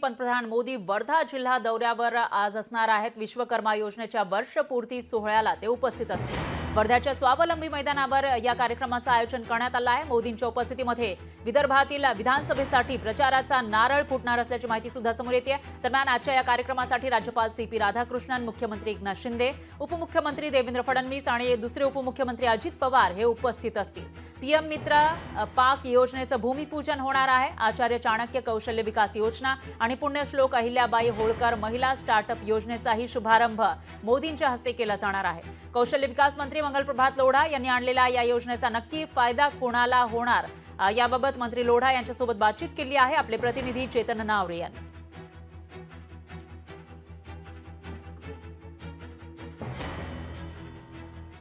पंतप्रधान मोदी वर्धा जिल्हा दौऱ्यावर आज असणार आहेत। विश्वकर्मा योजनेच्या वर्षपूर्ती सोहळ्याला ते उपस्थित असतील। वर्ध्याच्या स्वावलंबी मैदानावर या कार्यक्रमाचं आयोजन करण्यात आलं आहे। मोदींच्या उपस्थितीमध्ये विदर्भातील विधानसभेसाठी प्रचाराचा नारळ फुटणार असल्याची माहिती सुद्धा समोर येते। दरम्यान आजच्या या कार्यक्रमासाठी राज्यपाल CP राधाकृष्णन, मुख्यमंत्री एकनाथ शिंदे, उपमुख्यमंत्री देवेंद्र फडणवीस आणि दुसरे उपमुख्यमंत्री अजित पवार हे उपस्थित असतील। PM मित्र पाक योजनेचं भूमिपूजन होणार आहे। आचार्य चाणक्य कौशल्य विकास योजना आणि पुण्यश्लोक अहिल्याबाई होळकर महिला स्टार्टअप योजनेचाही शुभारंभ मोदींच्या हस्ते केला जाणार आहे। कौशल्य विकास मंत्री मंगलप्रभात लोढा यांनी आणलेल्या या योजनेचा नक्की फायदा कोणाला होणार याबाबत मंत्री लोढा यांच्यासोबत बातचीत केली आहे। आपले प्रतिनिधी चेतन नावरे यांनी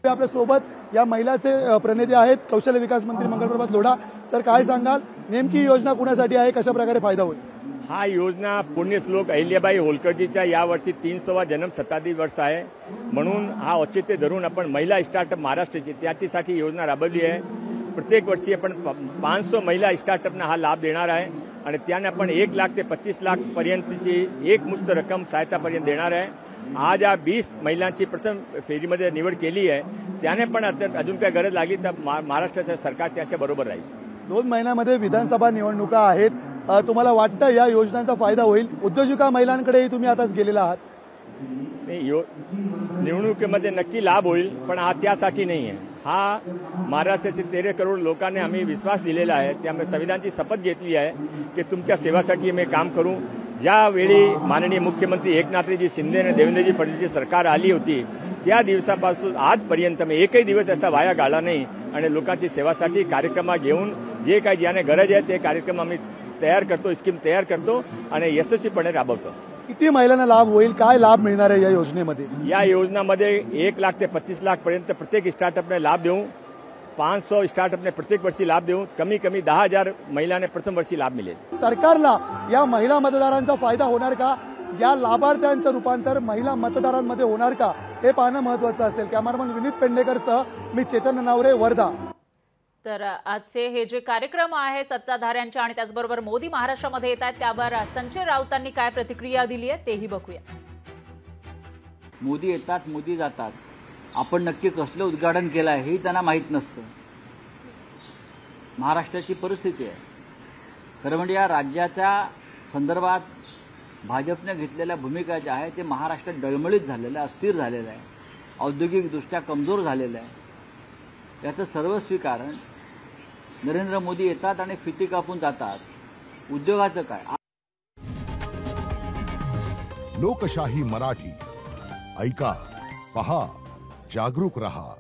आपल्या सोबत या महिलाचे प्रतिनिधी आहेत कौशल्य विकास मंत्री मंगलप्रभात लोढा। सर, काय सांगाल, नेमकी योजना कुणासाठी आहे, कशा प्रकारे फायदा होईल? हा योजना पुण्यश्लोक अहिल्याबाई होळकरजीच्या यावर्षी 300वा जन्म शताब्दी वर्ष आहे, म्हणून हा औचित्य धरून आपण महिला स्टार्टअप महाराष्ट्राची त्याच्यासाठी योजना राबवली आहे। प्रत्येक वर्षी आपण 500 महिला स्टार्टअपना हा लाभ देणार आहे आणि त्याने आपण 1 लाख ते 25 लाख पर्यंतची एकमुश्त रक्कम सहायतापर्यंत देणार आहे। आज या 20 महिलांची प्रथम फेरीमध्ये निवड केली आहे, त्याने पण अजून काय गरज लागली तर महाराष्ट्राचं सरकार त्याच्या बरोबर राहील। 2 महिन्यामध्ये विधानसभा निवडणुका आहेत, तुम्हाला वाटतं या योजनांचा फायदा होईल? उद्योजका महिलांकडेही तुम्ही आताच गेलेला आहात। निवडणुकीमध्ये नक्की लाभ होईल, पण हा त्यासाठी नाही आहे। हा महाराष्ट्राचे 13 करोड लोकांनी आम्ही विश्वास दिलेला आहे, त्यामुळे संविधानाची शपथ घेतली आहे की तुमच्या सेवासाठी मी काम करू। ज्यावेळी माननीय मुख्यमंत्री एकनाथजी शिंदे आणि देवेंद्रजी फडणवीसची सरकार आली होती त्या दिवसापासून आजपर्यंत मी एकही दिवस असा वाया घालला नाही आणि लोकांची सेवासाठी कार्यक्रम घेऊन जे काही ज्याने गरज आहे ते कार्यक्रम आम्ही तयार करतो, स्कीम तयार करतो आणि यशस्वीपणे राबवतो। किती महिलांना लाभ होईल, काय लाभ मिळणार आहे या योजनेमध्ये? या योजनेमध्ये 1 लाख ते 25 लाख पर्यंत प्रत्येक स्टार्टअपने लाभ देऊ। 500 स्टार्टअपने प्रत्येक वर्षी लाभ देऊ। कमी 10,000 महिलांना प्रथम वर्षी लाभ मिळेल। सरकारला या महिला मतदारांचा फायदा होणार का? या लाभार्थ्यांचं रूपांतर महिला मतदारांमध्ये होणार का, हे पाहणं महत्त्वाचं असेल। कॅमेरामन विनीत पेंडेकरसह मी चेतन नावरे, वर्धा। तर आजचे हे जे कार्यक्रम आहे सत्ताधाऱ्यांचे आणि त्याचबरोबर मोदी महाराष्ट्रामध्ये येत आहेत त्यावर संजय राऊतांनी काय प्रतिक्रिया दिली आहे तेही बघूया। मोदी येतात, मोदी जातात, आपण नक्की कसलं उद्घाटन केलं आहे हे त्यांना माहीत नसतं। महाराष्ट्राची परिस्थिती आहे खरं म्हणजे या राज्याच्या संदर्भात भाजपने घेतलेल्या भूमिका ज्या आहे ते महाराष्ट्र डळमळीत झालेलं आहे, अस्थिर झालेलं आहे, औद्योगिकदृष्ट्या कमजोर झालेलं आहे। याचं सर्वस्वी कारण नरेंद्र मोदी येतात आणि फिती कापून जातात। उद्योगाचं काय? लोकशाही मराठी ऐका, पहा, जागरूक रहा।